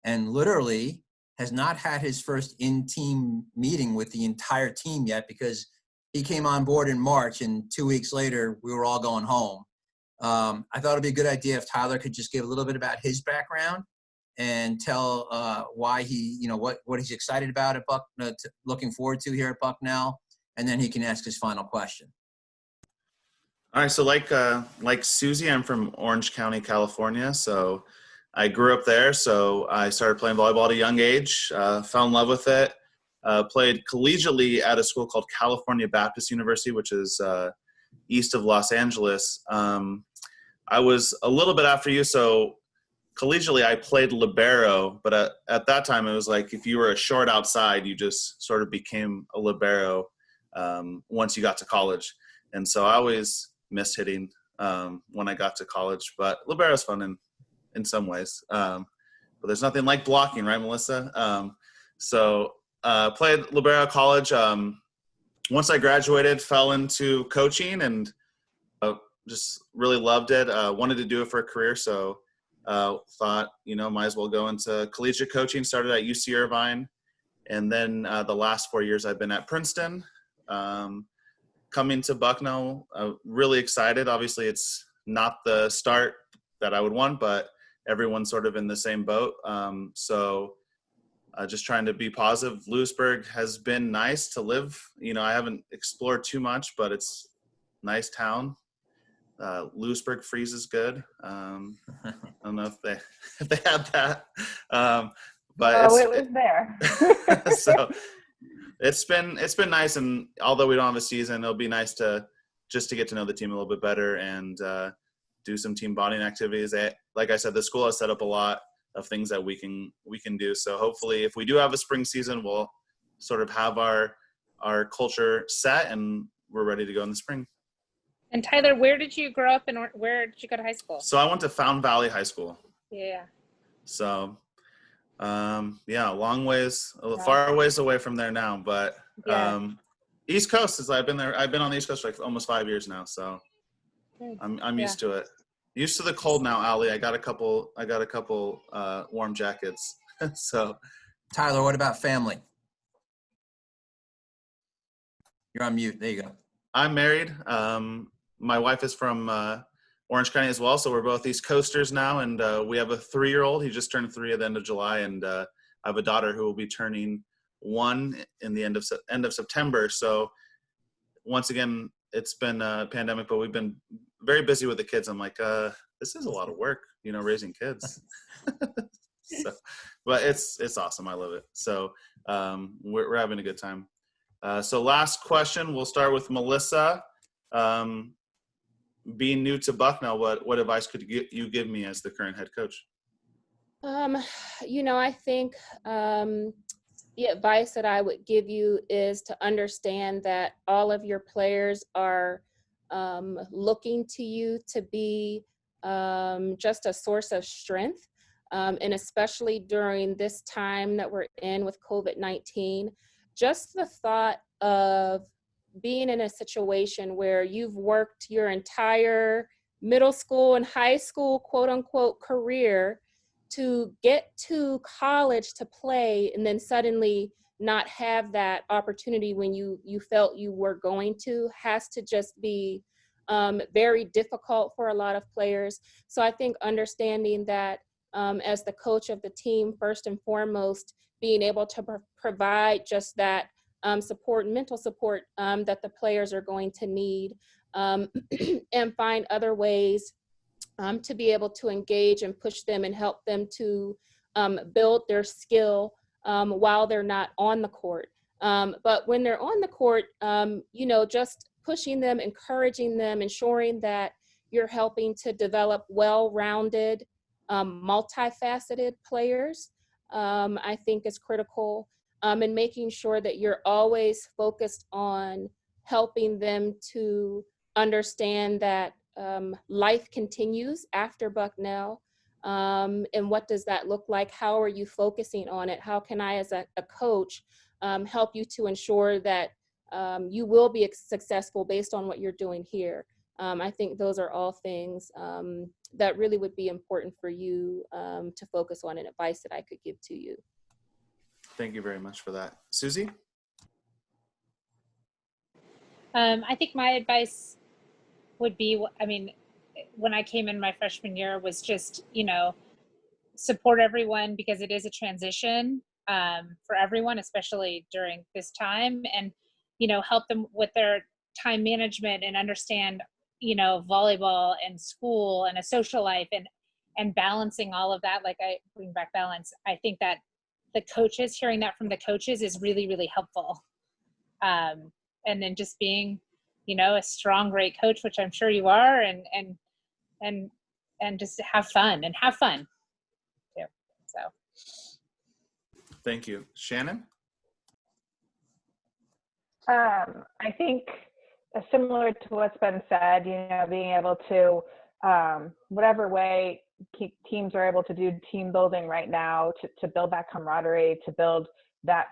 and literally has not had his first in-team meeting with the entire team yet, because he came on board in March and 2 weeks later we were all going home. I thought it'd be a good idea if Tyler could just give a little bit about his background and tell why he, you know, what he's excited about at looking forward to here at Bucknell, and then he can ask his final question. All right, so like Susie, I'm from Orange County, California. So I grew up there. So I started playing volleyball at a young age, fell in love with it, played collegiately at a school called California Baptist University, which is east of Los Angeles. I was a little bit after you. So collegially, I played libero, but at that time, it was like if you were a short outside, you just sort of became a libero once you got to college. And so I always missed hitting when I got to college, but libero is fun in some ways. But there's nothing like blocking, right, Melissa? So played libero at college. Once I graduated, fell into coaching and just really loved it. Wanted to do it for a career, so thought, you know, might as well go into collegiate coaching. Started at UC Irvine, and then the last 4 years I've been at Princeton. Coming to Bucknell, really excited. Obviously, it's not the start that I would want, but everyone's sort of in the same boat. So just trying to be positive. Lewisburg has been nice to live. I haven't explored too much, but it's a nice town. Lewisburg freezes good. I don't know if they had that, but it was there. so it's been nice. And although we don't have a season, it'll be nice to get to know the team a little bit better and do some team bonding activities. Like I said, the school has set up a lot of things that we can do. So hopefully, if we do have a spring season, we'll sort of have our culture set and we're ready to go in the spring. And Tyler, where did you grow up and where did you go to high school? So I went to Fountain Valley High School. Yeah. So, long ways, far ways away from there now, but East Coast is. I've been there. I've been on the East Coast for like almost 5 years now, so I'm used to it. Used to the cold now, Allie. I got a couple warm jackets. So, Tyler, what about family? You're on mute. There you go. I'm married. My wife is from Orange County as well, so we're both East Coasters now, and we have a 3-year-old. He just turned 3 at the end of July, and I have a daughter who will be turning 1 in the end of September. So once again, it's been a pandemic, but we've been very busy with the kids. I'm like, this is a lot of work, raising kids. But it's awesome. I love it. So we're having a good time. So last question, we'll start with Melissa. Being new to Bucknell, what advice could you give me as the current head coach? I think the advice that I would give you is to understand that all of your players are looking to you to be just a source of strength. And especially during this time that we're in with COVID-19, just the thought of being in a situation where you've worked your entire middle school and high school, quote unquote, career to get to college to play and then suddenly not have that opportunity when you felt you were going to has to just be very difficult for a lot of players. So I think understanding that as the coach of the team, first and foremost, being able to provide just that support, mental support that the players are going to need, and find other ways to be able to engage and push them and help them to build their skill while they're not on the court. But when they're on the court, just pushing them, encouraging them, ensuring that you're helping to develop well-rounded, multifaceted players, I think is critical. And making sure that you're always focused on helping them to understand that life continues after Bucknell. And what does that look like? How are you focusing on it? How can I, as a coach, help you to ensure that you will be successful based on what you're doing here? I think those are all things that really would be important for you to focus on, and advice that I could give to you. Thank you very much for that. Susie? I think my advice would be, when I came in my freshman year was just, support everyone because it is a transition for everyone, especially during this time, and, help them with their time management and understand, volleyball and school and a social life and balancing all of that. Like, I bring back balance. I think that the coaches, hearing that from the coaches is really, really helpful. And then just being, a strong, great coach, which I'm sure you are, and just have fun too. So. Thank you. Shannon? I think similar to what's been said, being able to, whatever way teams are able to do team building right now to build that camaraderie, to build that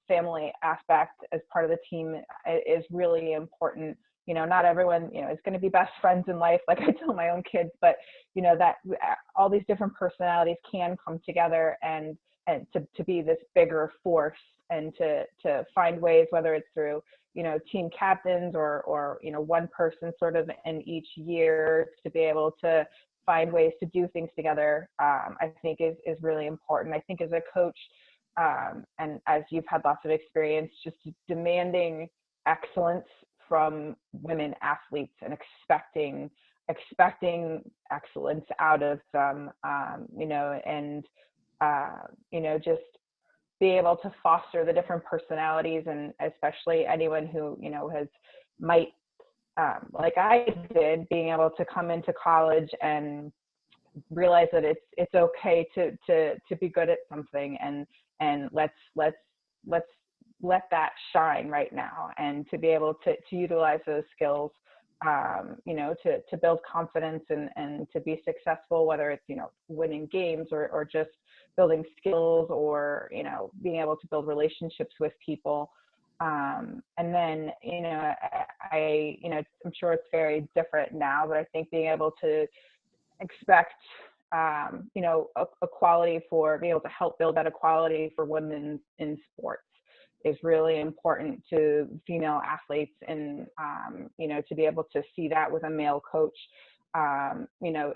family aspect as part of the team is really important. Not everyone, is going to be best friends in life, like I tell my own kids, but, that all these different personalities can come together and and to be this bigger force, and to find ways, whether it's through, you know, team captains or, you know, one person sort of in each year, to be able to find ways to do things together, I think is really important. I think as a coach, and as you've had lots of experience, just demanding excellence from women athletes and expecting excellence out of them, you know, and, you know, just be able to foster the different personalities, and especially anyone who, you know, might, like I did, being able to come into college and realize that it's okay to be good at something, and let's let that shine right now, and to be able to utilize those skills, you know, to build confidence and to be successful, whether it's, you know, winning games or just building skills, or, you know, being able to build relationships with people. And then, you know, you know, I'm sure it's very different now, but I think being able to expect, you know, equality, for being able to help build that equality for women in sports is really important to female athletes, and, you know, to be able to see that with a male coach, you know,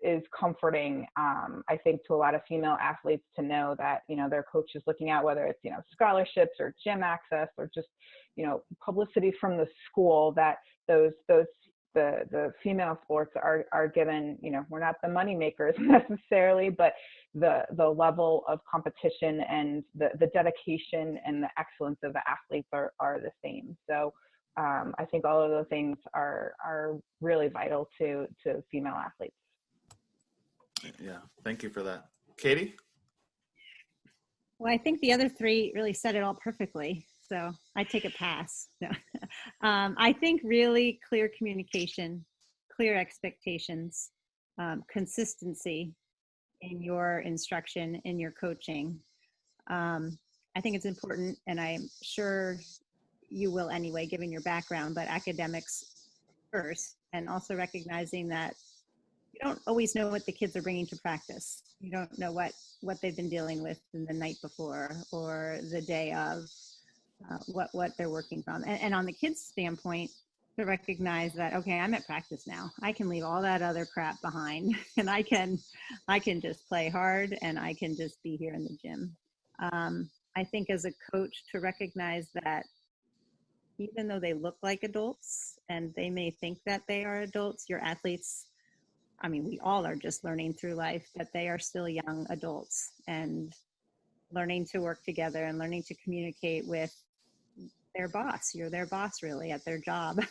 is comforting, I think, to a lot of female athletes, to know that, you know, their coach is looking at, whether it's, you know, scholarships or gym access, or just, you know, publicity from the school, that the female sports are given, you know, we're not the money makers necessarily, but the level of competition and the dedication and the excellence of the athletes are the same. So I think all of those things are really vital to female athletes. Yeah, thank you for that. Katie? Well, I think the other three really said it all perfectly, so I take a pass. No. I think really clear communication, clear expectations, consistency in your instruction, in your coaching. I think it's important, and I'm sure you will anyway, given your background, but academics first, and also recognizing that you don't always know what the kids are bringing to practice. You don't know what they've been dealing with in the night before or the day of, what they're working from. And on the kids' standpoint, to recognize that, okay, I'm at practice now. I can leave all that other crap behind, and I can just play hard, and I can just be here in the gym. I think as a coach, to recognize that even though they look like adults and they may think that they are adults, your athletes, I mean, we all are just learning through life, but they are still young adults, and learning to work together and learning to communicate with their boss. You're their boss, really, at their job.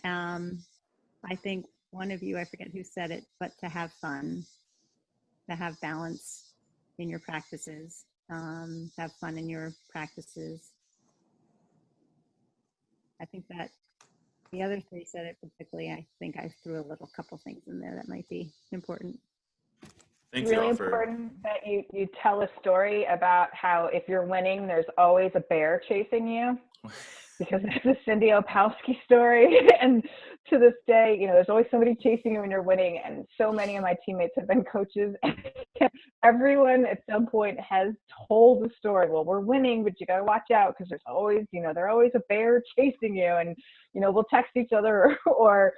I think one of you, I forget who said it, but to have fun, to have balance in your practices, to have fun in your practices. I think that the other three said it particularly. I think I threw a couple things in there that might be important. Thank Really you all for... important that you tell a story about how, if you're winning, there's always a bear chasing you, because it's a Cindy Opalski story. And to this day, you know, there's always somebody chasing you when you're winning. And so many of my teammates have been coaches. Everyone at some point has told the story. Well, we're winning, but you got to watch out, because there's always, you know, there's always a bear chasing you. And, you know, we'll text each other or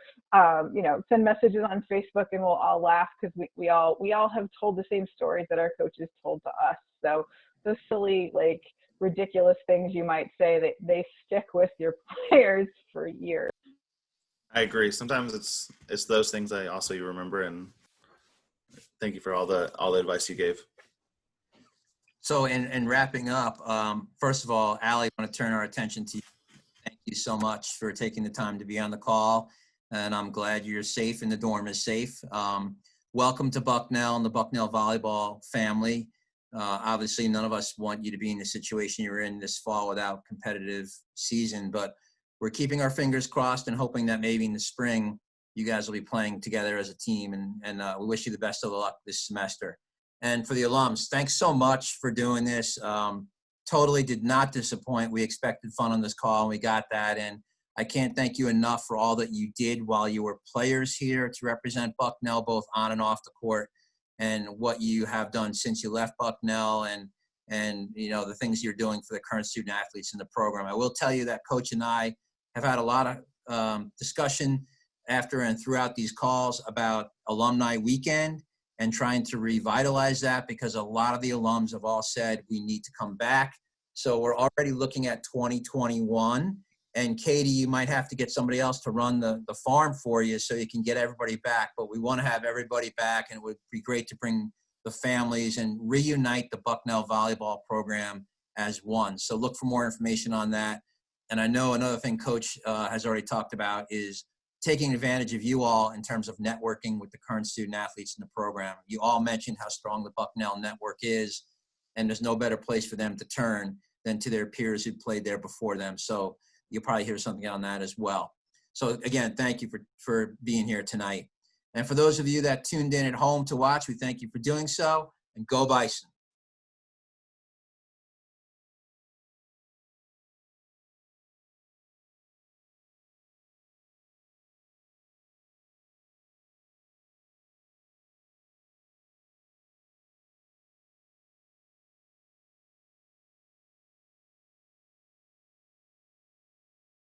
you know, send messages on Facebook, and we'll all laugh, because we all have told the same stories that our coaches told to us. So those silly, like, ridiculous things you might say, that they stick with your players for years. I agree. Sometimes it's those things I also you remember, and thank you for all the advice you gave. So in wrapping up, first of all, Allie, I want to turn our attention to you. Thank you so much for taking the time to be on the call, and I'm glad you're safe and the dorm is safe. Welcome to Bucknell and the Bucknell Volleyball family. Obviously, none of us want you to be in the situation you're in this fall without competitive season, but we're keeping our fingers crossed and hoping that maybe in the spring you guys will be playing together as a team, and we wish you the best of luck this semester. And for the alums, thanks so much for doing this. Totally did not disappoint. We expected fun on this call, and we got that. And I can't thank you enough for all that you did while you were players here to represent Bucknell, both on and off the court. and what you have done since you left Bucknell, and you know, the things you're doing for the current student athletes in the program. I will tell you that Coach and I have had a lot of discussion after and throughout these calls about alumni weekend and trying to revitalize that, because a lot of the alums have all said we need to come back. So we're already looking at 2021. And Katie, you might have to get somebody else to run the farm for you so you can get everybody back. But we want to have everybody back, and it would be great to bring the families and reunite the Bucknell volleyball program as one. So look for more information on that. And I know another thing Coach has already talked about is taking advantage of you all in terms of networking with the current student athletes in the program. You all mentioned how strong the Bucknell network is, and there's no better place for them to turn than to their peers who played there before them. So you'll probably hear something on that as well. So again, thank you for being here tonight. And for those of you that tuned in at home to watch, we thank you for doing so, and go Bison.